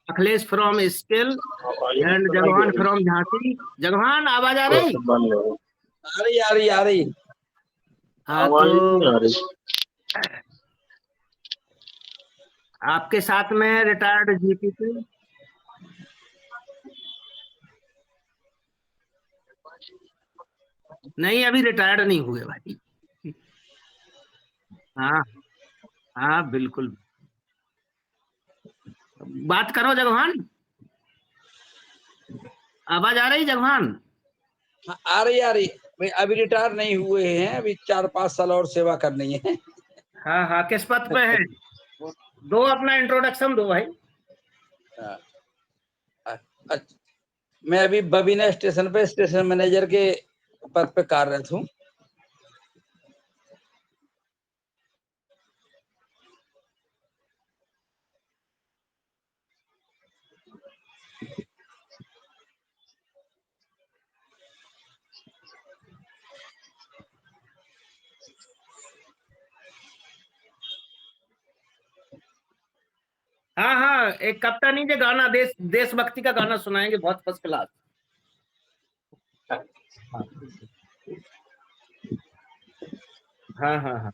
Akhilesh from skill and Jagwan from Jhansi. Jagwan आवाज आ रही? आ रही आ रही आ रही। हाँ तो आपके साथ में रिटायर्ड जीपीसी। नहीं, अभी रिटायर्ड नहीं हुए भाई। हाँ हाँ बिल्कुल। बात करो जगवान, आवाज आ रही जगवान? हाँ, आ रही आ रही। भाई अभी रिटायर नहीं हुए हैं, अभी 4-5 साल और सेवा करनी है। हाँ हाँ, किस पद पे है? दो अपना इंट्रोडक्शन दो भाई। हाँ, अच्छा, मैं अभी बबीना स्टेशन पे स्टेशन मैनेजर के पद पे कार्यरत हूँ। हाँ हाँ, एक कप्तानी के गाना, देशभक्ति का गाना सुनाएंगे, बहुत फर्स्ट क्लास। हाँ हाँ हाँ।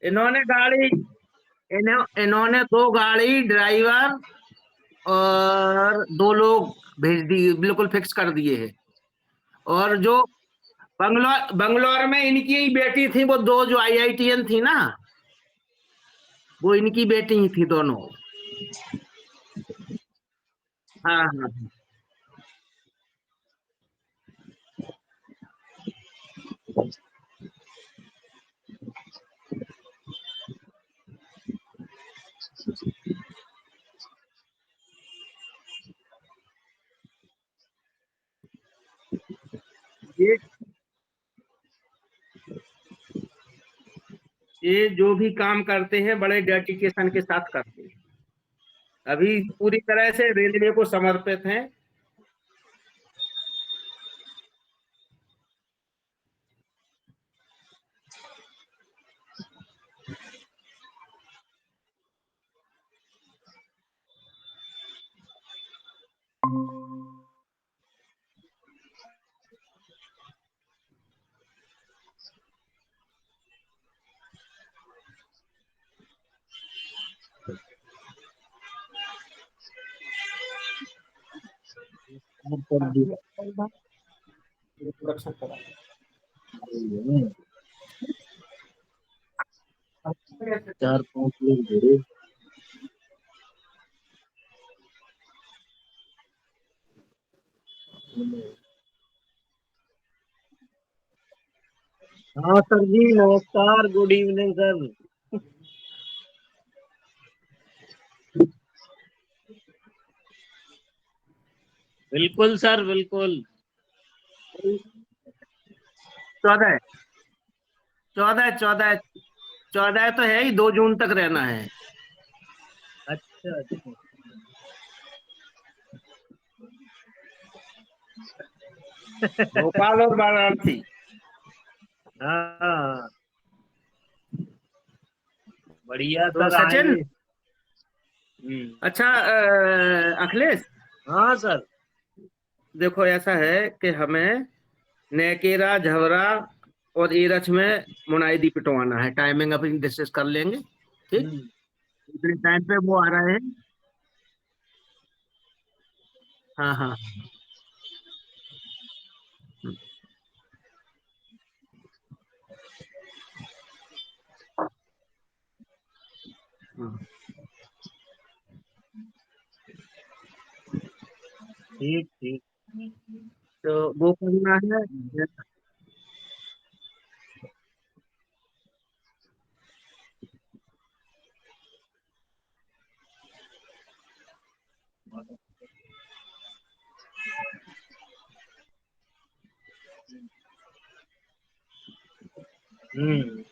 इन्होंने गाड़ी इन्होंने दो गाड़ी, ड्राइवर और दो लोग भेज दिए, बिल्कुल फिक्स कर दिए हैं। और जो बंगलौर बंगलौर में इनकी ही बेटी थी, वो दो जो आईआईटीएन थी ना, वो इनकी बेटी ही थी दोनों। हाँ हाँ। ये ये जो भी काम करते हैं बड़े डेडिकेशन के साथ करते हैं। अभी पूरी तरह से रेलवे को समर्पित हैं। चार पांच लोग जुड़े। हाँ सर जी, नमस्कार, गुड इवनिंग सर। बिल्कुल सर, बिल्कुल। 14 14 14 14 तो है ही, 2 जून तक रहना है। अच्छा अच्छा। भोपाल और वाराणसी। हाँ, बढ़िया तो सर, सचिन, आएंगे। अच्छा अखिलेश, हाँ सर। देखो ऐसा है कि हमें नेकेरा, झवरा और एरछ में मुनाइदी पिटवाना है। टाइमिंग अपनी डिस्कस कर लेंगे, ठीक? हम्म। इतने टाइम पे वो आ रहे हैं। हाँ हाँ। हाँ। ठीक ठीक। तो वो करना है। हम्म।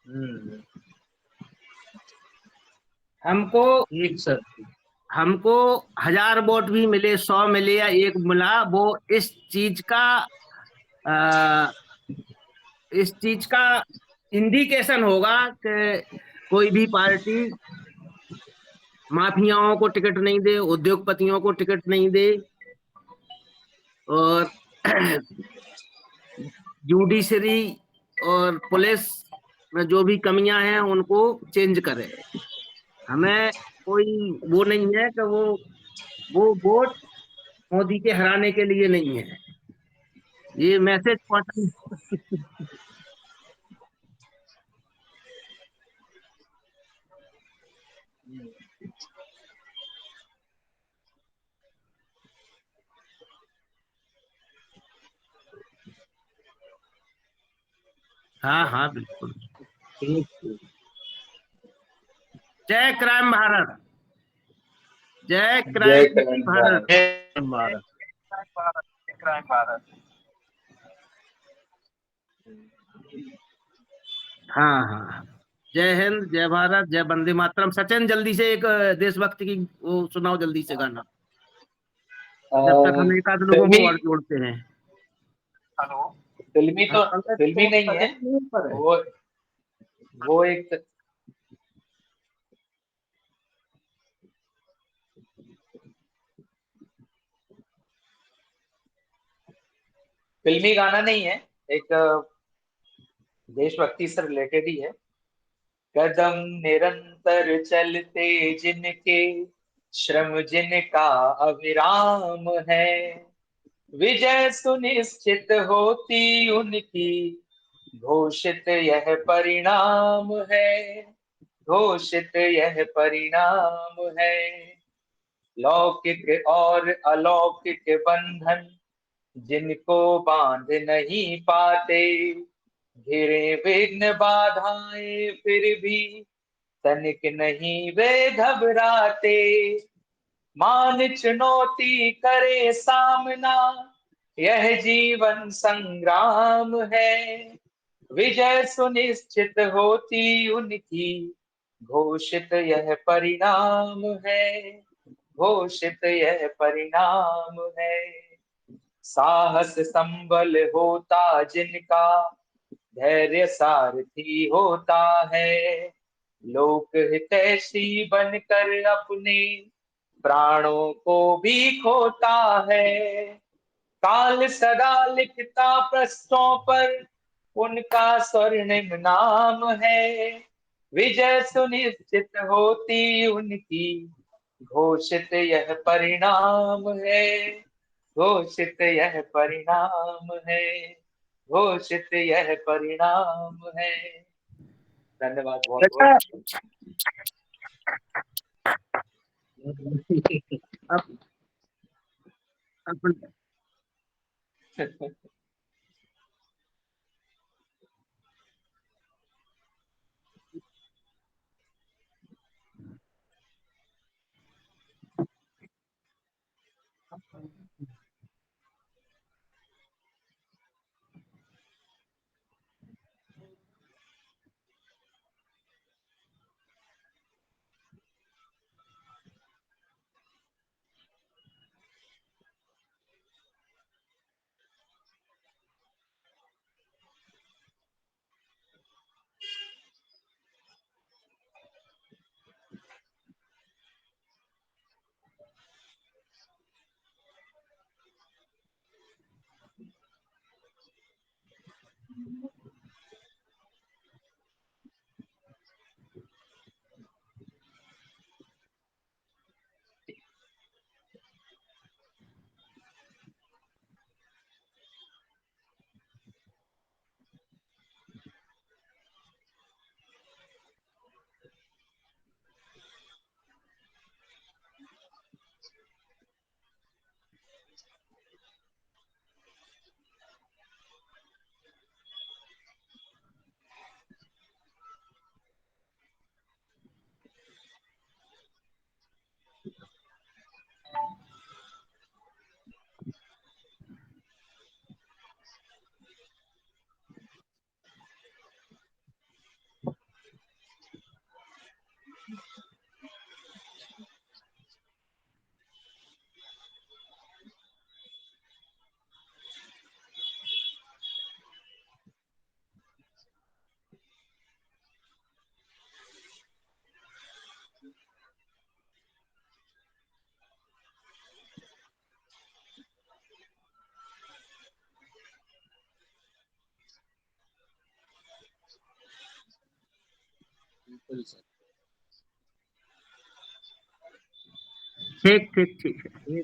हम्म, हमको ठीक सर। हमको 1000 वोट भी मिले, 100 मिले या 1 मिला, वो आ, इस चीज का इंडिकेशन होगा कि कोई भी पार्टी माफियाओं को टिकट नहीं दे, उद्योगपतियों को टिकट नहीं दे, और जुडिशरी और पुलिस में जो भी कमियां हैं उनको चेंज करे। हमें कोई वो नहीं है कि वो वोट मोदी के हराने के लिए नहीं है। ये मैसेज पहुंचा। हाँ हाँ बिल्कुल। ठीक ठीक। जय क्राइम भारत, जय जय क्राइम करण भारत। भारत। जय भारत। हाँ हाँ, जय हिंद, जय भारत, जय वंदे मातरम। सचिन जल्दी से एक देशभक्ति की वो सुनाओ जल्दी से गाना, जब तक हम एक आध लोगों फिल्मी को और जोड़ते हैं। फिल्मी हाँ, तो पंकज फिल्मी को नहीं है। पकड़ नहीं पर है। वो एक फिल्मी गाना नहीं है, एक देशभक्ति से रिलेटेड ही है। कदम निरंतर चलते जिनके, श्रम जिनका अविराम है, विजय सुनिश्चित होती उनकी, घोषित यह परिणाम है, घोषित यह परिणाम है। लौकिक और अलौकिक बंधन जिनको बांध नहीं पाते, घिरे विघ्न बाधाएं फिर भी तनिक नहीं वे घबराते, मान चुनौती करे सामना, यह जीवन संग्राम है, विजय सुनिश्चित होती उनकी, घोषित यह परिणाम है, घोषित यह परिणाम है। साहस संबल होता जिनका, धैर्य सारथी होता है, लोक हितैषी बनकर अपने प्राणों को भी खोता है। काल सदा लिखता पृष्ठों पर उनका स्वर्णिम नाम है, विजय सुनिश्चित होती उनकी, घोषित यह परिणाम है, घोषित यह परिणाम है, घोषित यह परिणाम है। धन्यवाद बहुत बहुत। बेटा, अब अपन बिल्कुल सर। ठीक ठीक ठीक है।